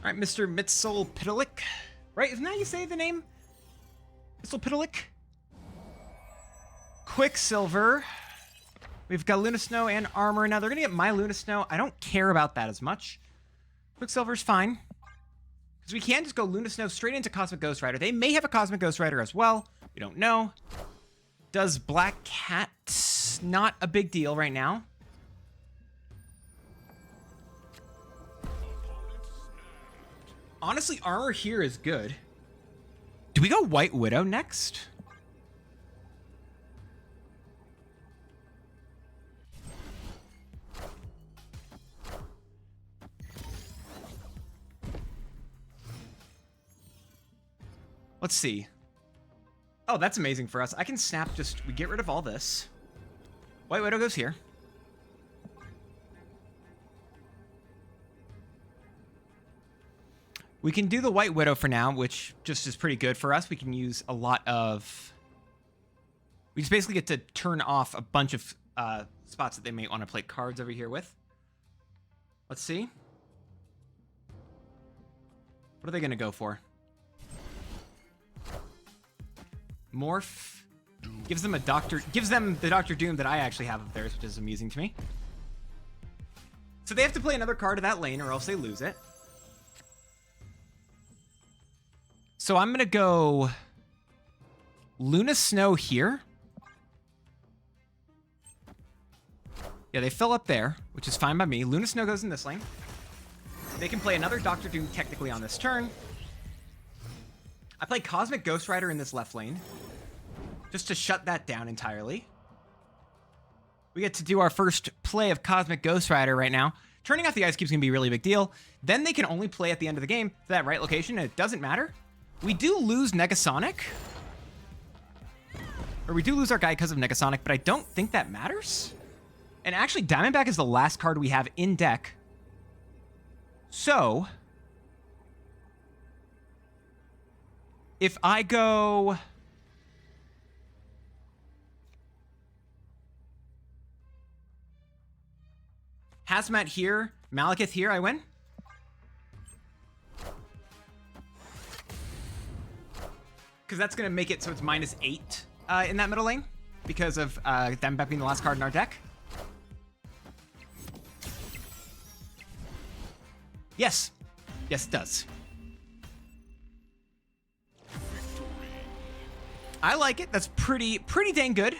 All right, Mr. Mitzel-Pitalik. Right, isn't that how you say the name? Mitzel-Pitalik? Quicksilver. We've got Luna Snow and armor. Now, they're going to get my Luna Snow. I don't care about that as much. Quicksilver's fine. Because we can just go Luna Snow straight into Cosmic Ghost Rider. They may have a Cosmic Ghost Rider as well. We don't know. Does Black Cat... Not a big deal right now. Honestly, armor here is good. Do we go White Widow next? Let's see. Oh, that's amazing for us. I can snap we get rid of all this. White Widow goes here. We can do the White Widow for now, which just is pretty good for us. We can use a lot of... We just basically get to turn off a bunch of spots that they may want to play cards over here with. Let's see. What are they going to go for? Morph. Gives them the Doctor Doom that I actually have of theirs, which is amusing to me. So they have to play another card of that lane or else they lose it. So I'm going to go Luna Snow here. Yeah, they fill up there, which is fine by me. Luna Snow goes in this lane. They can play another Doctor Doom technically on this turn. I play Cosmic Ghost Rider in this left lane, just to shut that down entirely. We get to do our first play of Cosmic Ghost Rider right now. Turning off the Ice Cube is going to be a really big deal. Then they can only play at the end of the game to that right location, and it doesn't matter. We do lose Negasonic. Or we do lose our guy because of Negasonic, but I don't think that matters. And actually, Diamondback is the last card we have in deck. So... if I go... Hazmat here, Malekith here, I win. Because that's going to make it so it's -8 in that middle lane. Because of Diamondback being the last card in our deck. Yes. Yes, it does. I like it. That's pretty dang good.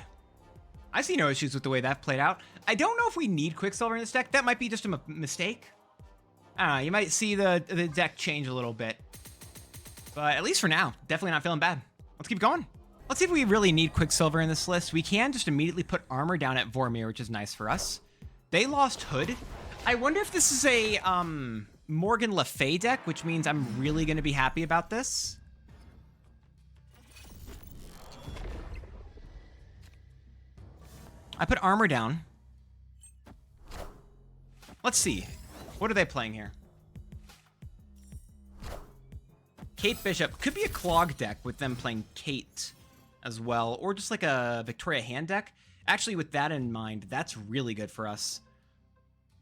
I see no issues with the way that played out. I don't know if we need Quicksilver in this deck. That might be just a mistake. I don't know. You might see the deck change a little bit. But at least for now, definitely not feeling bad. Let's keep going. Let's see if we really need Quicksilver in this list. We can just immediately put armor down at Vormir, which is nice for us. They lost Hood. I wonder if this is a Morgan Le Fay deck, which means I'm really going to be happy about this. I put armor down. Let's see. What are they playing here? Kate Bishop. Could be a Clog deck with them playing Kate as well. Or just like a Victoria Hand deck. Actually, with that in mind, that's really good for us.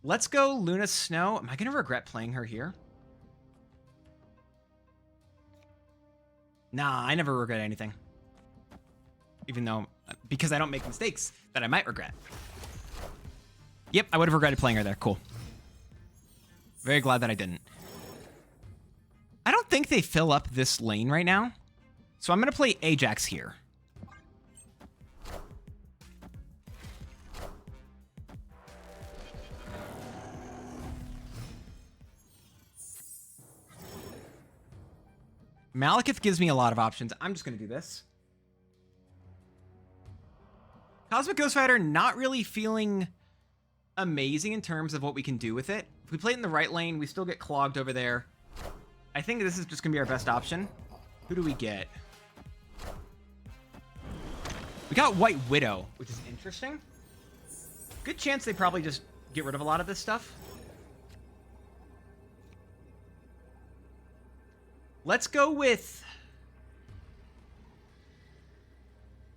Let's go Luna Snow. Am I going to regret playing her here? Nah, I never regret anything. Even though, because I don't make mistakes that I might regret. Yep, I would have regretted playing her there. Cool. Very glad that I didn't. I don't think they fill up this lane right now. So I'm going to play Ajax here. Malekith gives me a lot of options. I'm just going to do this. Cosmic Ghost Rider, not really feeling amazing in terms of what we can do with it. If we play it in the right lane, we still get clogged over there. I think this is just going to be our best option. Who do we get? We got White Widow, which is interesting. Good chance they probably just get rid of a lot of this stuff. Let's go with...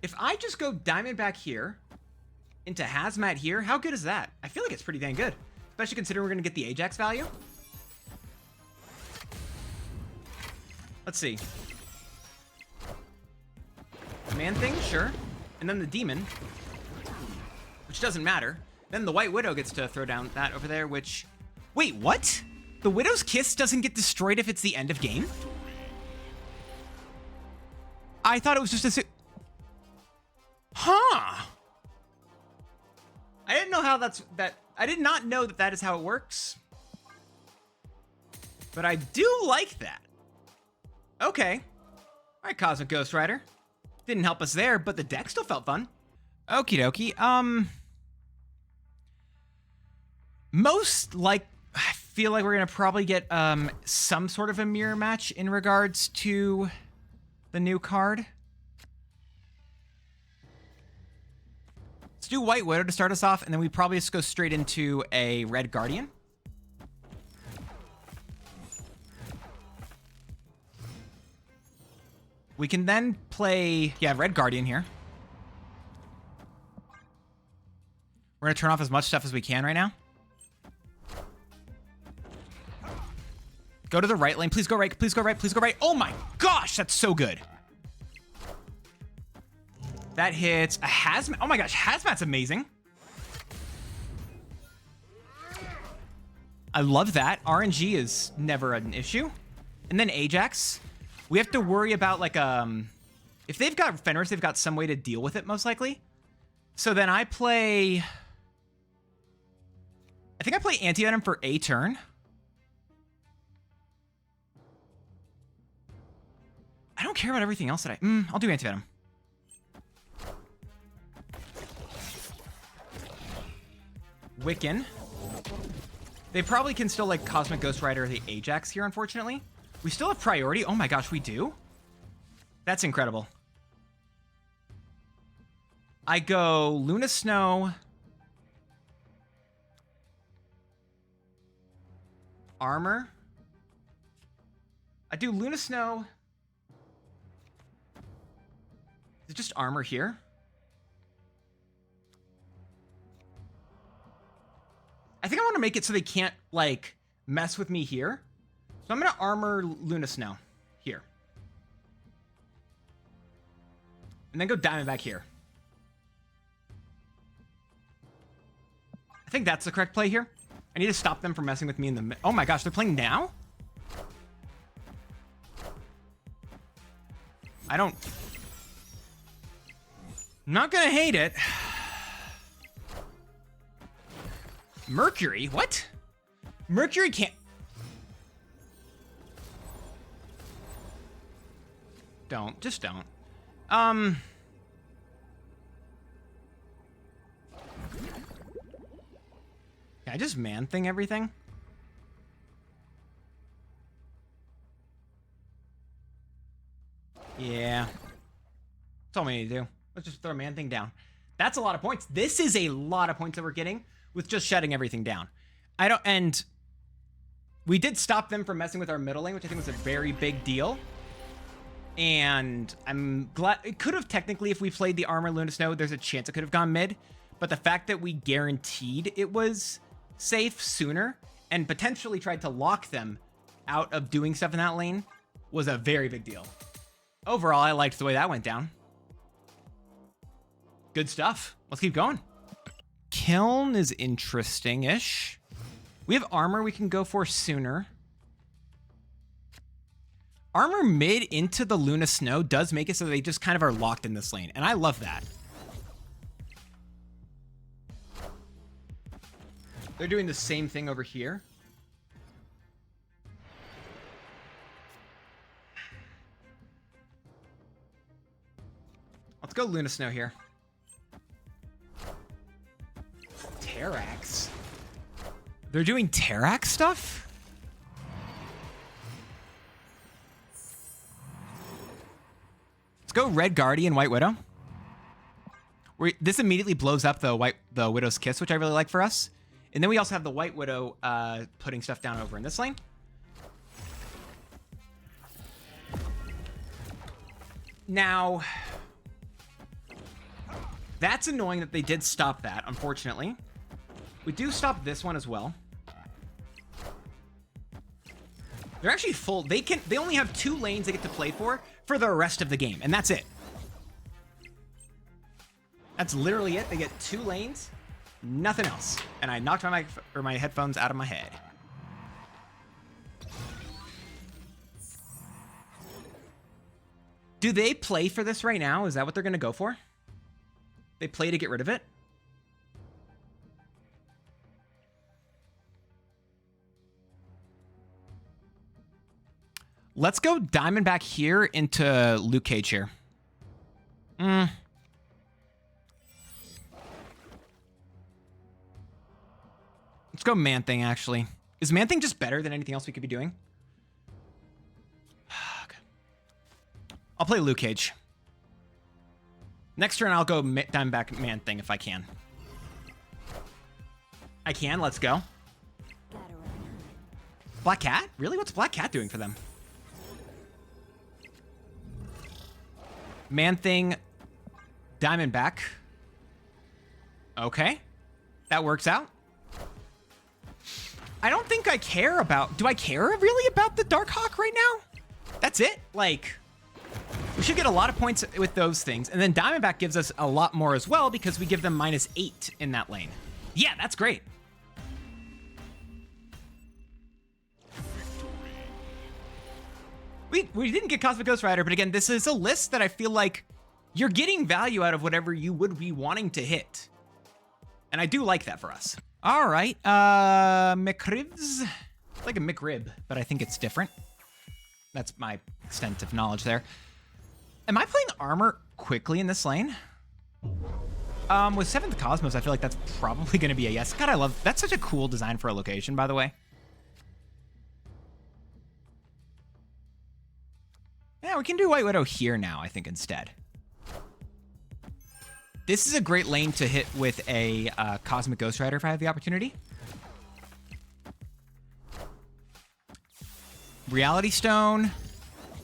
if I just go Diamondback here into Hazmat here, how good is that? I feel like it's pretty dang good. Especially considering we're going to get the Ajax value. Let's see. Man thing, sure. And then the demon, which doesn't matter. Then the White Widow gets to throw down that over there, which... Wait, what? The Widow's Kiss doesn't get destroyed if it's the end of game? I thought it was just a... Huh. I didn't know how I did not know that that is how it works. But I do like that. Okay. All right, Cosmic Ghost Rider. Didn't help us there, but the deck still felt fun. Okie dokie. I feel like we're gonna probably get some sort of a mirror match in regards to the new card. Let's do White Widow to start us off, and then we probably just go straight into a Red Guardian. We can then play, Red Guardian here. We're gonna turn off as much stuff as we can right now. Go to the right lane. Please go right, please go right, please go right. Oh my gosh, that's so good. That hits a Hazmat. Oh my gosh, Hazmat's amazing. I love that. RNG is never an issue. And then Ajax. We have to worry about, like, if they've got Fenris, they've got some way to deal with it, most likely. So then I play... I think I play Anti-Venom for a turn. I don't care about everything else that I'll do Anti-Venom. Wiccan. They probably can still, like, Cosmic Ghost Rider the Ajax here, unfortunately. We still have priority. Oh my gosh, we do? That's incredible. I go Luna Snow. Armor. I do Luna Snow. Is it just armor here? I think I want to make it so they can't, like, mess with me here. So I'm going to armor Luna Snow here. And then go Diamondback here. I think that's the correct play here. I need to stop them from messing with me in the... Oh my gosh, they're playing now? I'm not going to hate it. Mercury? What? Mercury can't... Just don't. Can I just Man-Thing everything? Yeah. That's all we need to do. Let's just throw Man-Thing down. That's a lot of points. This is a lot of points that we're getting with just shutting everything down. And we did stop them from messing with our middle lane, which I think was a very big deal. And I'm glad it could have technically, if we played the armor Luna Snow, there's a chance it could have gone mid. But the fact that we guaranteed it was safe sooner and potentially tried to lock them out of doing stuff in that lane was a very big deal. Overall, I liked the way that went down. Good stuff. Let's keep going. Kiln is interesting-ish. We have armor we can go for sooner. Armor mid into the Luna Snow does make it so they just kind of are locked in this lane, and I love that. They're doing the same thing over here. Let's go Luna Snow here. Terrax. They're doing Terrax stuff? Let's go Red Guardian, White Widow. This immediately blows up the Widow's Kiss, which I really like for us. And then we also have the White Widow putting stuff down over in this lane. Now, that's annoying that they did stop that, unfortunately. We do stop this one as well. They're actually full. They only have 2 lanes they get to play for the rest of the game, and that's it. That's literally it. They get 2 lanes, nothing else. And I knocked my headphones out of my head. Do they play for this right now? Is that what they're going to go for? They play to get rid of it? Let's go Diamondback here into Luke Cage here. Let's go Man-Thing, actually. Is Man-Thing just better than anything else we could be doing? Okay. I'll play Luke Cage. Next turn, I'll go Diamondback Man-Thing if I can. I can, let's go. Black Cat? Really? What's Black Cat doing for them? Man-Thing, Diamondback. Okay. That works out. I don't think I care about... Do I care really about the Darkhawk right now? That's it? Like, we should get a lot of points with those things. And then Diamondback gives us a lot more as well because we give them -8 in that lane. Yeah, that's great. We didn't get Cosmic Ghost Rider, but again, this is a list that I feel like you're getting value out of whatever you would be wanting to hit. And I do like that for us. All right, McRibs. It's like a McRib, but I think it's different. That's my extent of knowledge there. Am I playing armor quickly in this lane? With 7th Cosmos, I feel like that's probably going to be a yes. God, I love... That's such a cool design for a location, by the way. Yeah, we can do White Widow here now, I think, instead. This is a great lane to hit with a Cosmic Ghost Rider if I have the opportunity. Reality Stone.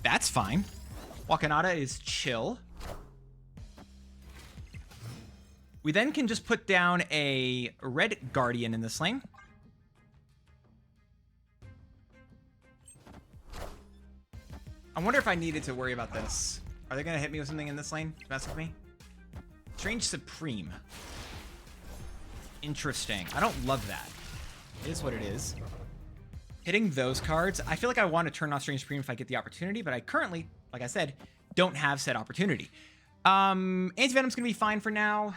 That's fine. Wakanada is chill. We then can just put down a Red Guardian in this lane. I wonder if I needed to worry about this. Are they going to hit me with something in this lane to mess with me? Strange Supreme. Interesting. I don't love that. It is what it is. Hitting those cards, I feel like I want to turn off Strange Supreme if I get the opportunity, but I currently, like I said, don't have said opportunity. Anti-Venom's going to be fine for now.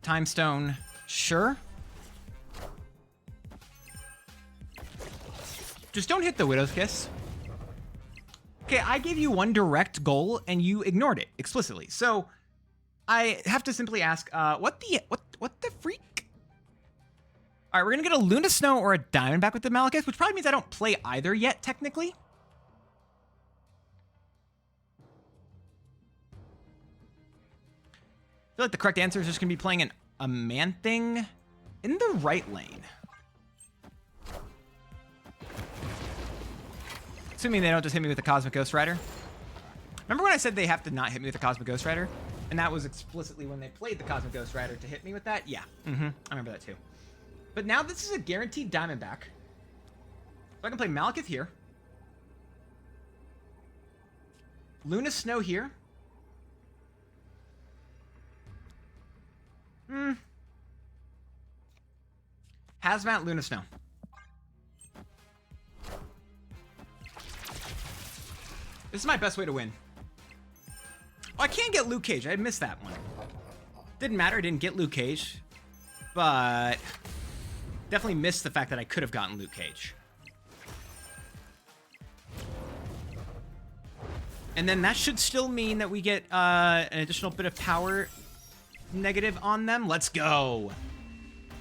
Time Stone, sure. Just don't hit the Widow's Kiss. Okay, I gave you one direct goal and you ignored it explicitly. So I have to simply ask, what the freak? All right, we're gonna get a Luna Snow or a Diamondback with the Malekith, which probably means I don't play either yet, technically. I feel like the correct answer is just gonna be playing a Man-Thing in the right lane. Assuming they don't just hit me with the Cosmic Ghost Rider. Remember when I said they have to not hit me with the Cosmic Ghost Rider? And that was explicitly when they played the Cosmic Ghost Rider to hit me with that? Yeah, I remember that too. But now this is a guaranteed Diamondback. So I can play Malekith here. Luna Snow here. Hazmat, Luna Snow. This is my best way to win. Oh, I can't get Luke Cage. I missed that one. Didn't matter. I didn't get Luke Cage. But definitely missed the fact that I could have gotten Luke Cage. And then that should still mean that we get an additional bit of power negative on them. Let's go.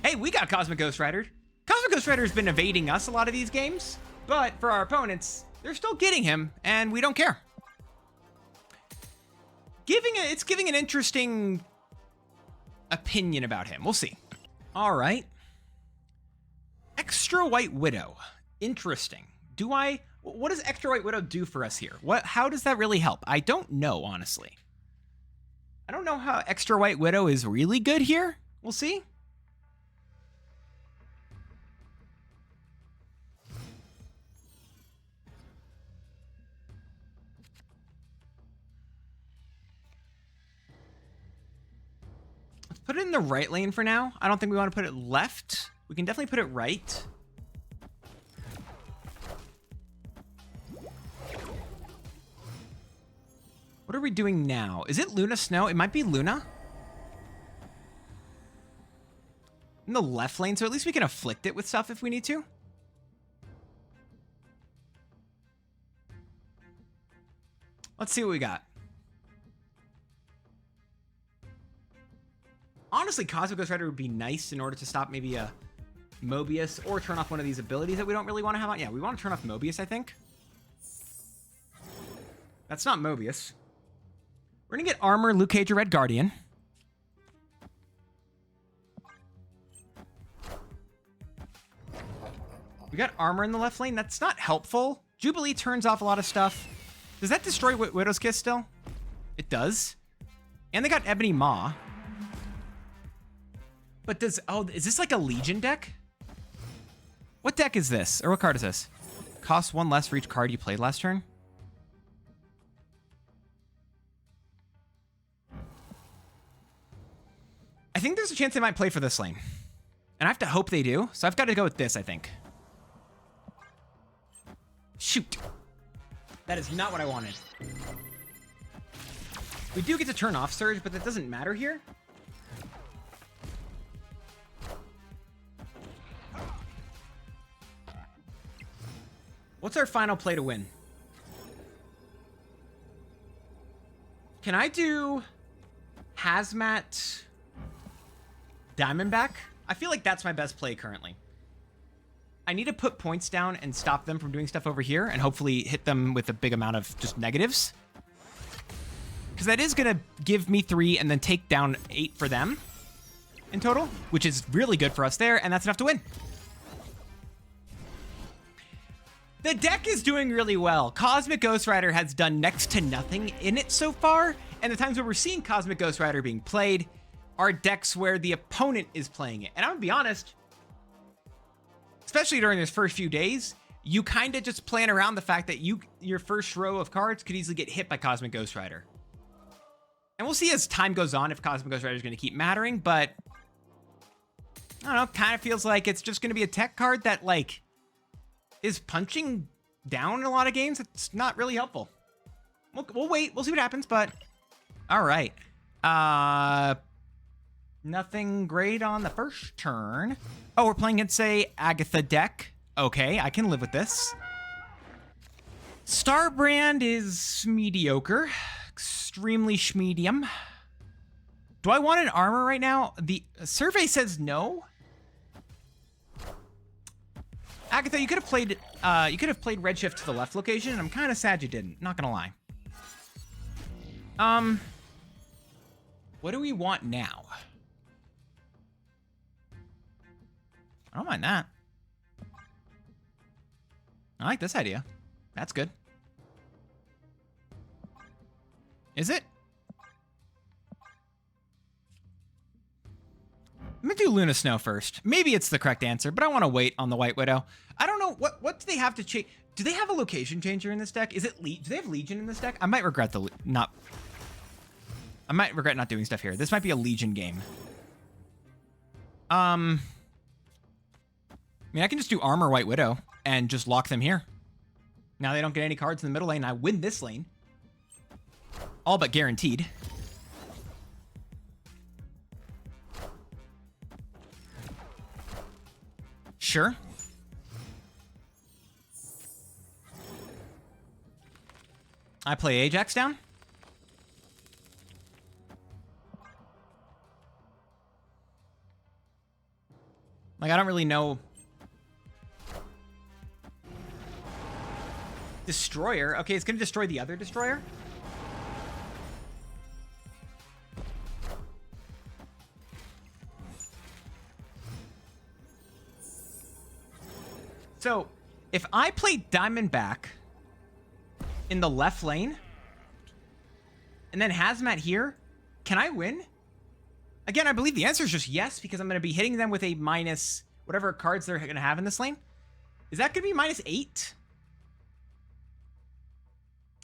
Hey, we got Cosmic Ghost Rider. Cosmic Ghost Rider has been evading us a lot of these games. But for our opponents, they're still getting him, and we don't care. It's giving an interesting opinion about him. We'll see. All right. Extra White Widow. Interesting. What does Extra White Widow do for us here? How does that really help? I don't know, honestly. I don't know how Extra White Widow is really good here. We'll see. Put it in the right lane for now. I don't think we want to put it left. We can definitely put it right. What are we doing now? Is it Luna Snow? It might be Luna. In the left lane, so at least we can afflict it with stuff if we need to. Let's see what we got. Honestly, Cosmic Ghost Rider would be nice in order to stop maybe a Mobius or turn off one of these abilities that we don't really want to have on. Yeah, we want to turn off Mobius, I think. That's not Mobius. We're going to get Armor, Luke Cage, or Red Guardian. We got Armor in the left lane. That's not helpful. Jubilee turns off a lot of stuff. Does that destroy Widow's Kiss still? It does. And they got Ebony Maw. But does... Oh, is this like a Legion deck? What deck is this? Or what card is this? Costs 1 less for each card you played last turn? I think there's a chance they might play for this lane. And I have to hope they do. So I've got to go with this, I think. Shoot. That is not what I wanted. We do get to turn off Surge, but that doesn't matter here. What's our final play to win? Can I do Hazmat Diamondback? I feel like that's my best play currently. I need to put points down and stop them from doing stuff over here and hopefully hit them with a big amount of just negatives. Because that is going to give me 3 and then take down 8 for them in total, which is really good for us there, and that's enough to win. The deck is doing really well. Cosmic Ghost Rider has done next to nothing in it so far, and the times where we're seeing Cosmic Ghost Rider being played are decks where the opponent is playing it. And I'm gonna be honest, especially during this first few days, you kind of just plan around the fact that your first row of cards could easily get hit by Cosmic Ghost Rider. And we'll see as time goes on if Cosmic Ghost Rider is going to keep mattering, but I don't know, kind of feels like it's just going to be a tech card that like is punching down in a lot of games. It's not really helpful. We'll wait. We'll see what happens, but all right. Nothing great on the first turn. Oh, we're playing against a Agatha deck. Okay, I can live with this. Starbrand is mediocre. Extremely schmedium. Do I want an armor right now? The survey says no. Agatha, you could have played Redshift to the left location, and I'm kind of sad you didn't. Not gonna lie. What do we want now? I don't mind that. I like this idea. That's good. Is it? I'm gonna do Luna Snow first. Maybe it's the correct answer, but I want to wait on the White Widow. I don't know what do they have to change. Do they have a location changer in this deck? Is it do they have Legion in this deck? I might regret not doing stuff here. This might be a Legion game. I mean, I can just do Armor White Widow and just lock them here. Now they don't get any cards in the middle lane. I win this lane. All but guaranteed. Sure. I play Ajax down. Like, I don't really know. Destroyer. Okay, it's going to destroy the other destroyer. So, if I play Diamondback in the left lane, and then Hazmat here, can I win? Again, I believe the answer is just yes, because I'm going to be hitting them with a minus whatever cards they're going to have in this lane. Is that going to be -8?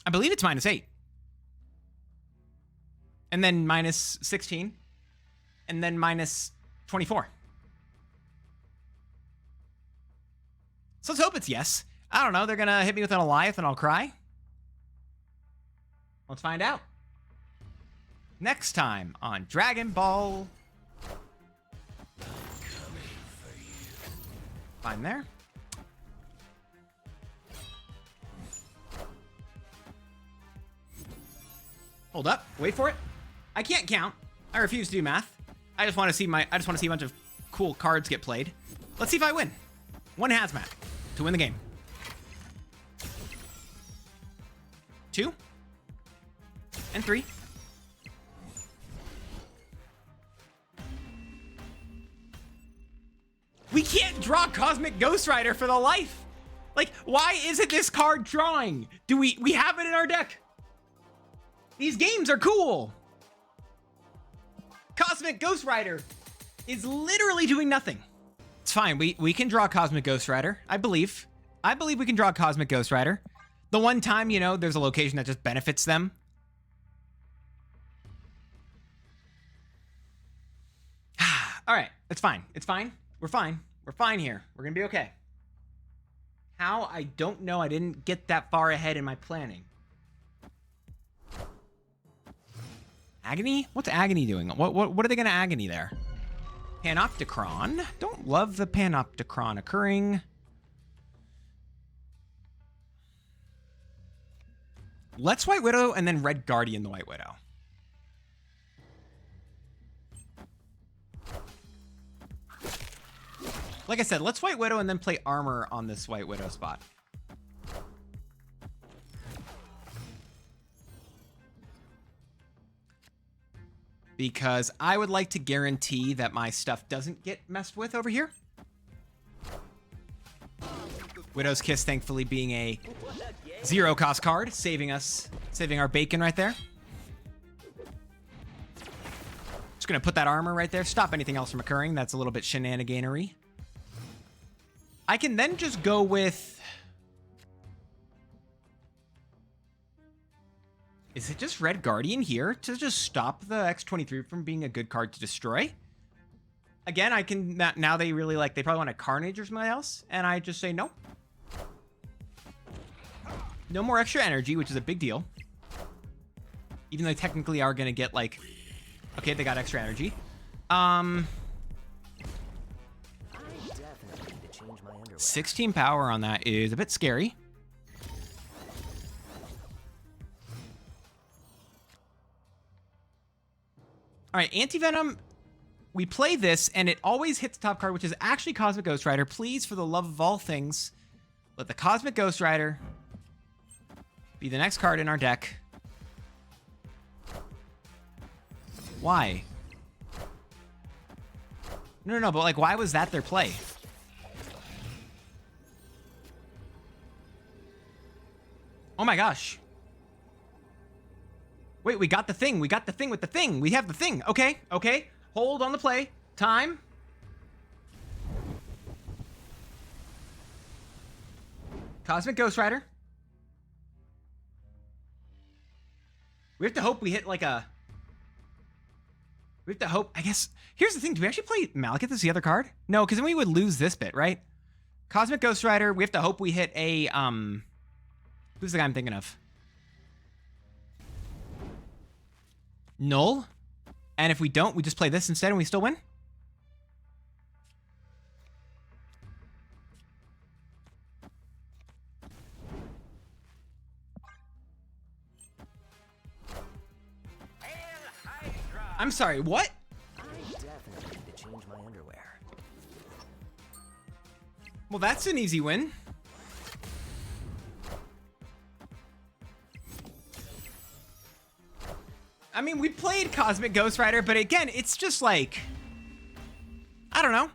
I believe it's -8. And then -16. and then minus 24. So let's hope it's yes. I don't know. They're going to hit me with an Goliath and I'll cry. Let's find out. Next time on Dragon Ball. Fine there. Hold up. Wait for it. I can't count. I refuse to do math. I just want to see a bunch of cool cards get played. Let's see if I win. One hazmat to win the game. 2 and 3. We can't draw Cosmic Ghost Rider for the life. Like, why isn't this card drawing? We have it in our deck. These games are cool. Cosmic Ghost Rider is literally doing nothing. It's fine. We can draw Cosmic Ghost Rider. I believe we can draw Cosmic Ghost Rider. The one time, you know, there's a location that just benefits them. All right. It's fine. It's fine. We're fine. We're fine here. We're going to be okay. How? I don't know. I didn't get that far ahead in my planning. Agony? What's Agony doing? What are they going to Agony there? Panopticron. Don't love the Panopticron occurring. Let's White Widow and then Red Guardian the White Widow. Like I said, let's White Widow and then play Armor on this White Widow spot. Because I would like to guarantee that my stuff doesn't get messed with over here. Widow's Kiss, thankfully, being a 0-cost card, saving our bacon right there. Just gonna put that armor right there, stop anything else from occurring. That's a little bit shenaniganery. I can then just go with... Is it just Red Guardian here to just stop the X-23 from being a good card to destroy? Again, I can... Now they really like... They probably want a Carnage or something else. And I just say no. No more extra energy, which is a big deal. Even though they technically are going to get like... Okay, they got extra energy. 16 power on that is a bit scary. All right, Anti-Venom, we play this, and it always hits the top card, which is actually Cosmic Ghost Rider. Please, for the love of all things, let the Cosmic Ghost Rider be the next card in our deck. Why? No, but like, why was that their play? Oh my gosh. Wait, we got the thing. We got the thing with the thing. We have the thing. Okay. Hold on the play. Time. Cosmic Ghost Rider. We have to hope we hit like a... We have to hope... I guess... Here's the thing. Do we actually play Malekith as the other card? No, because then we would lose this bit, right? Cosmic Ghost Rider. We have to hope we hit a... Who's the guy I'm thinking of? Null. And if we don't, we just play this instead and we still win? I'm sorry, what? I definitely need to change my underwear. Well, that's an easy win. I mean, we played Cosmic Ghost Rider, but again, it's just like... I don't know.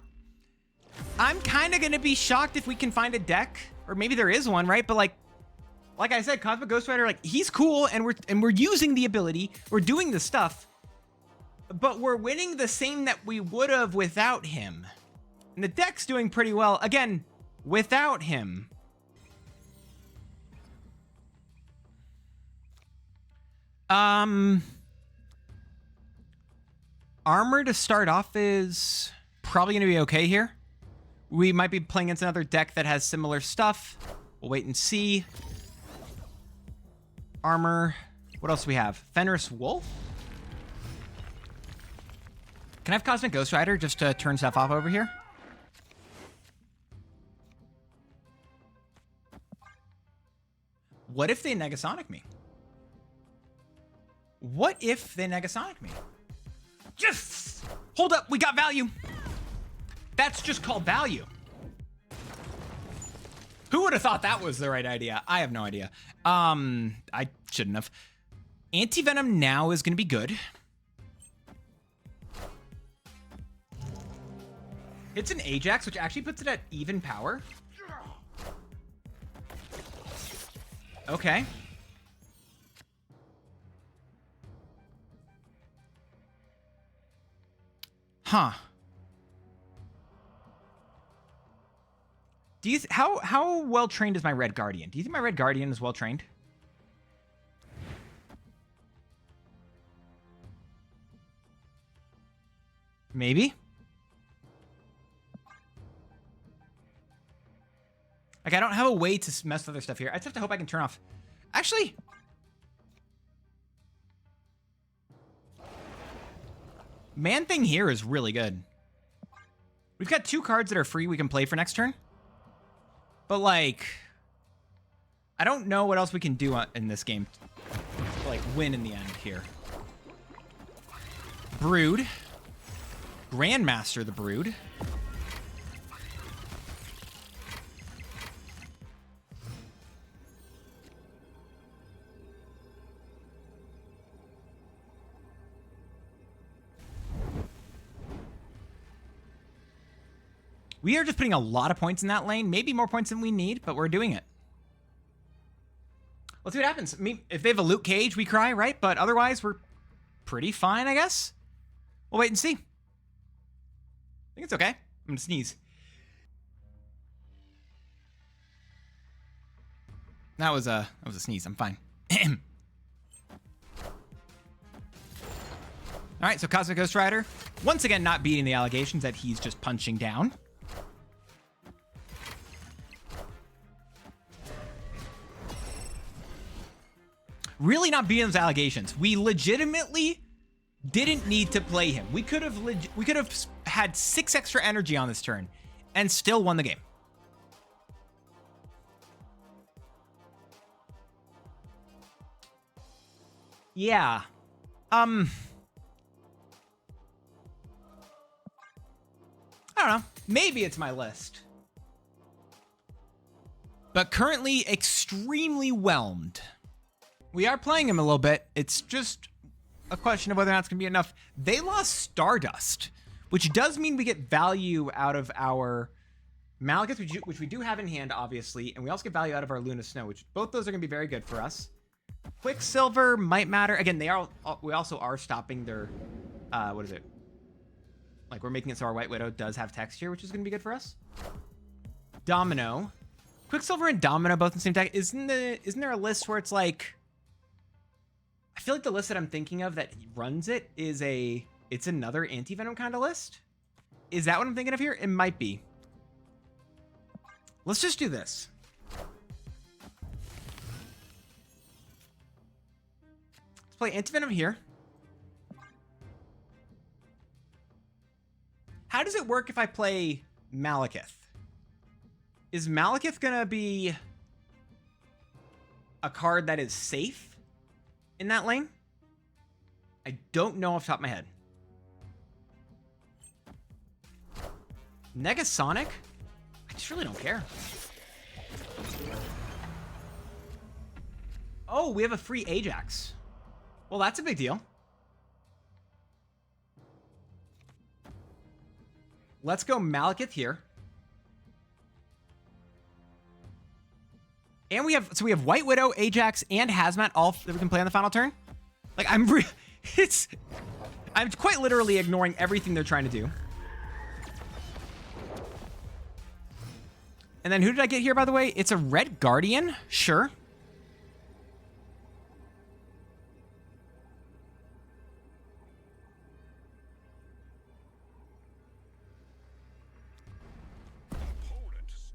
I'm kind of going to be shocked if we can find a deck, or maybe there is one, right? But like I said, Cosmic Ghost Rider, like, he's cool, and we're using the ability, we're doing the stuff, but we're winning the same that we would have without him. And the deck's doing pretty well, again, without him. Armor to start off is probably going to be okay here. We might be playing against another deck that has similar stuff. We'll wait and see. Armor. What else do we have? Fenris Wolf? Can I have Cosmic Ghost Rider just to turn stuff off over here? What if they Negasonic me? What if they Negasonic me? Yes! Hold up, we got value. That's just called value. Who would have thought that was the right idea? I have no idea. I shouldn't have. Anti-Venom now is going to be good. It's an Ajax, which actually puts it at even power. Okay. Huh. Do you how well trained is my Red Guardian? Do you think my Red Guardian is well trained? Maybe. Like, I don't have a way to mess with other stuff here. I just have to hope I can turn off. Actually, Man Thing here is really good. We've got 2 cards that are free we can play for next turn. But, like, I don't know what else we can do in this game to, like, win in the end here. Brood. Grandmaster the Brood. We are just putting a lot of points in that lane. Maybe more points than we need, but we're doing it. Let's see what happens. I mean, if they have a Luke Cage, we cry, right? But otherwise, we're pretty fine, I guess. We'll wait and see. I think it's okay. I'm gonna sneeze. That was a sneeze. I'm fine. All right, so Cosmic Ghost Rider, once again, not beating the allegations that he's just punching down. Really not beating those allegations. We legitimately didn't need to play him. We could have had 6 extra energy on this turn and still won the game. Yeah. I don't know. Maybe it's my list. But currently extremely whelmed. We are playing him a little bit. It's just a question of whether or not it's going to be enough. They lost Stardust, which does mean we get value out of our Malekith, which we do have in hand, obviously, and we also get value out of our Luna Snow, which both those are going to be very good for us. Quicksilver might matter. Again, we also are stopping their, what is it? Like, we're making it so our White Widow does have texture, which is going to be good for us. Domino. Quicksilver and Domino both in the same deck. Isn't there a list where it's like, I feel like the list that I'm thinking of that runs it is it's another anti-venom kind of list. Is that what I'm thinking of here? It might be. Let's just do this. Let's play anti-venom here. How does it work if I play Malekith? Is Malekith gonna be a card that is safe in that lane? I don't know off the top of my head. Negasonic? I just really don't care. Oh, we have a free Ajax. Well, that's a big deal. Let's go Malekith here. And we have White Widow, Ajax, and Hazmat all that we can play on the final turn. Like, I'm quite literally ignoring everything they're trying to do. And then who did I get here, by the way? It's a Red Guardian? Sure.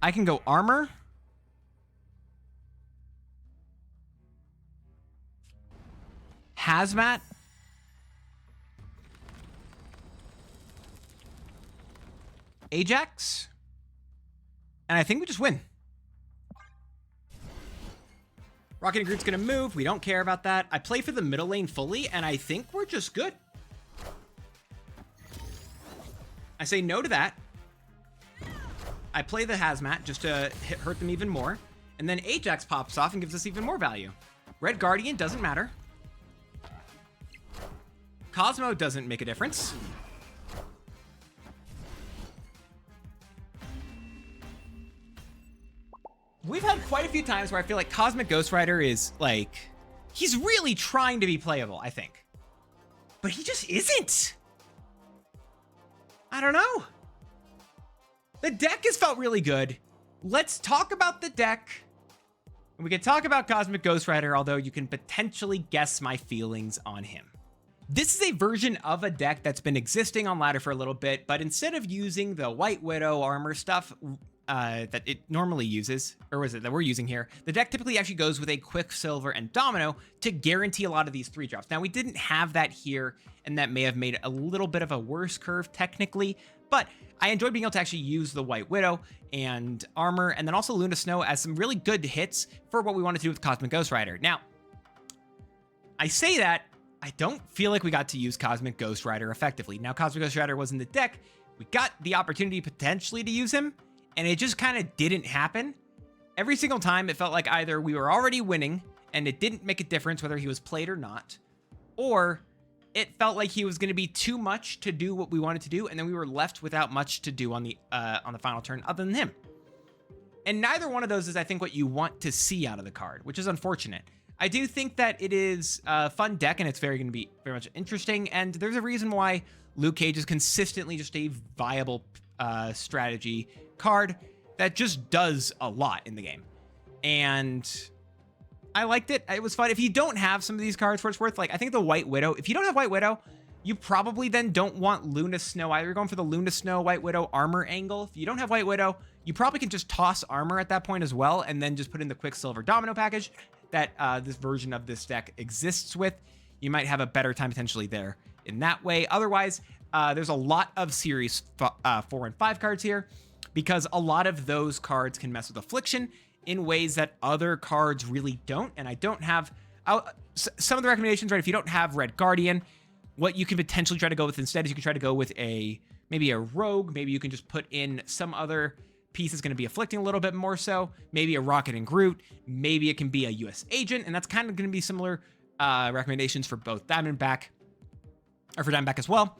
I can go armor. Hazmat. Ajax. And I think we just win. Rocket and Groot's gonna move. We don't care about that. I play for the middle lane fully, and I think we're just good. I say no to that. I play the Hazmat just to hurt them even more. And then Ajax pops off and gives us even more value. Red Guardian doesn't matter. Cosmo doesn't make a difference. We've had quite a few times where I feel like Cosmic Ghost Rider is like, he's really trying to be playable, I think. But he just isn't. I don't know. The deck has felt really good. Let's talk about the deck. And we can talk about Cosmic Ghost Rider, although you can potentially guess my feelings on him. This is a version of a deck that's been existing on ladder for a little bit, but instead of using the White Widow armor stuff, that it normally uses, or was it that we're using here, the deck typically actually goes with a Quicksilver and Domino to guarantee a lot of these 3-drops. Now, we didn't have that here, and that may have made it a little bit of a worse curve technically, but I enjoyed being able to actually use the White Widow and armor, and then also Luna Snow as some really good hits for what we want to do with Cosmic Ghost Rider. Now, I say that, I don't feel like we got to use Cosmic Ghost Rider effectively. Now, Cosmic Ghost Rider was in the deck, we got the opportunity potentially to use him, and it just kind of didn't happen. Every single time, it felt like either we were already winning, and it didn't make a difference whether he was played or not, or it felt like he was going to be too much to do what we wanted to do, and then we were left without much to do on the final turn other than him. And neither one of those is, I think, what you want to see out of the card, which is unfortunate. I do think that it is a fun deck, and it's going to be very much interesting, and there's a reason why Luke Cage is consistently just a viable strategy card that just does a lot in the game. And I liked it. It was fun. If you don't have some of these cards for what it's worth, like I think the White Widow, if you don't have White Widow, you probably then don't want Luna Snow either. You're going for the Luna Snow, White Widow armor angle. If you don't have White Widow, you probably can just toss armor at that point as well, and then just put in the Quicksilver Domino package that this version of this deck exists with. You might have a better time potentially there in that way. Otherwise, there's a lot of Series 4 and 5 cards here, because a lot of those cards can mess with Affliction in ways that other cards really don't. And I don't have some of the recommendations, right? If you don't have Red Guardian, what you can potentially try to go with instead is you can try to go with maybe a Rogue. Maybe you can just put in some other piece that's going to be afflicting a little bit more so. Maybe a Rocket and Groot. Maybe it can be a US Agent. And that's kind of going to be similar recommendations for both Diamondback, or for Diamondback as well.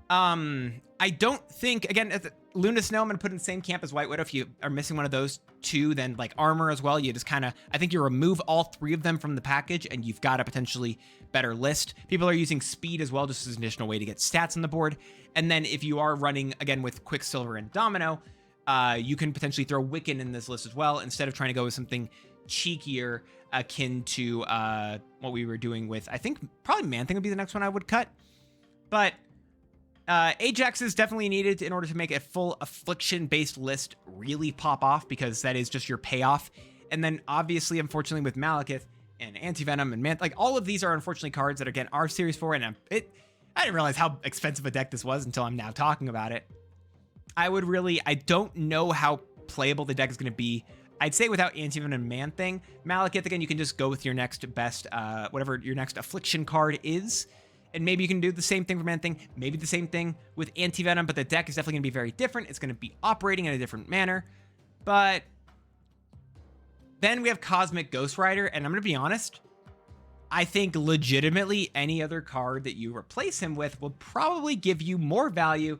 I don't think, again, Luna Snow, I'm going to put in the same camp as White Widow. If you are missing one of those two, then like armor as well, you just kind of, I think you remove all 3 of them from the package and you've got a potentially better list. People are using speed as well, just as an additional way to get stats on the board. And then if you are running, again, with Quicksilver and Domino, you can potentially throw Wiccan in this list as well, instead of trying to go with something cheekier akin to what we were doing with, I think probably Man-Thing would be the next one I would cut. But Ajax is definitely needed in order to make a full affliction-based list really pop off, because that is just your payoff. And then obviously, unfortunately, with Malekith and Anti-Venom and like all of these are unfortunately cards that again are Series 4, and I didn't realize how expensive a deck this was until I'm now talking about it. I don't know how playable the deck is going to be. I'd say without Anti-Venom and Man-Thing. Malekith, again, you can just go with your next best, whatever your next affliction card is. And maybe you can do the same thing for Man-Thing, maybe the same thing with Anti-Venom, but the deck is definitely going to be very different. It's going to be operating in a different manner. But then we have Cosmic Ghost Rider, and I'm going to be honest, I think legitimately any other card that you replace him with will probably give you more value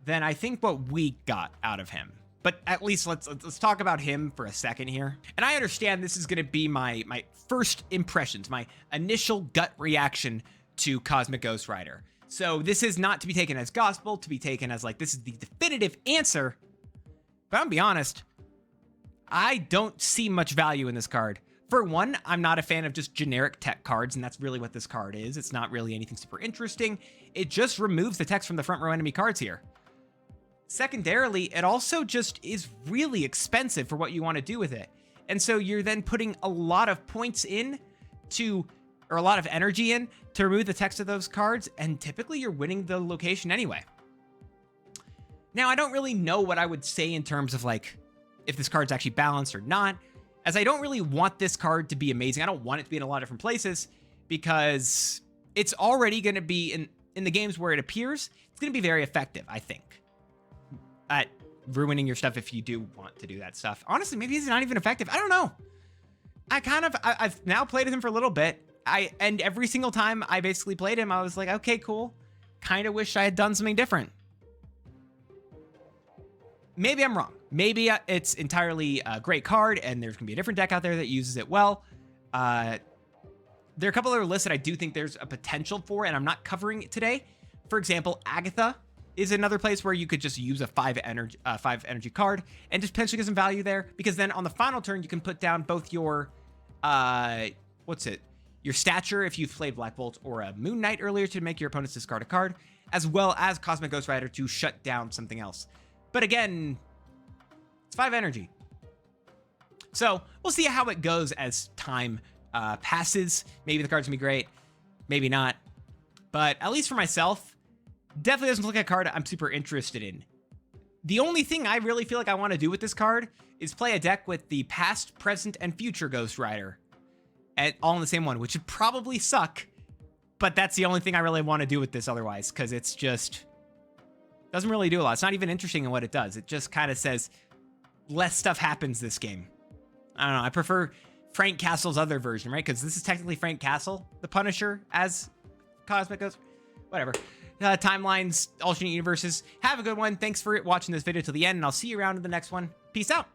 than I think what we got out of him. But at least let's talk about him for a second here. And I understand this is going to be my first impressions, my initial gut reaction to Cosmic Ghost Rider. So this is not to be taken as gospel, to be taken as like, this is the definitive answer. But I'm gonna be honest, I don't see much value in this card. For one, I'm not a fan of just generic tech cards, and that's really what this card is. It's not really anything super interesting. It just removes the text from the front row enemy cards here. Secondarily, it also just is really expensive for what you want to do with it. And so you're then putting a lot of points in to, or a lot of energy in to remove the text of those cards, and typically you're winning the location anyway. Now, I don't really know what I would say in terms of like, if this card's actually balanced or not, as I don't really want this card to be amazing. I don't want it to be in a lot of different places because it's already going to be in the games where it appears, it's going to be very effective, I think, at ruining your stuff if you do want to do that stuff. Honestly, maybe he's not even effective. I don't know. I've now played with him for a little bit. And every single time I basically played him, I was like, okay, cool. Kind of wish I had done something different. Maybe I'm wrong. Maybe it's entirely a great card and there's going to be a different deck out there that uses it well. There are a couple other lists that I do think there's a potential for, and I'm not covering it today. For example, Agatha is another place where you could just use a 5 energy card and just potentially get some value there, because then on the final turn, you can put down both your, your stature if you've played Black Bolt or a Moon Knight earlier to make your opponents discard a card, as well as Cosmic Ghost Rider to shut down something else. But again, it's 5 energy. So we'll see how it goes as time passes. Maybe the card's gonna be great, maybe not. But at least for myself, definitely doesn't look like a card I'm super interested in. The only thing I really feel like I want to do with this card is play a deck with the past, present, and future Ghost Rider all in the same one, which would probably suck. But that's the only thing I really want to do with this otherwise, because it's just doesn't really do a lot. It's not even interesting in what it does. It just kind of says less stuff happens this game. I don't know. I prefer Frank Castle's other version, right? Because this is technically Frank Castle, the Punisher, as Cosmic Ghost. Whatever. Timelines, alternate universes. Have a good one. Thanks for watching this video till the end, and I'll see you around in the next one. Peace out.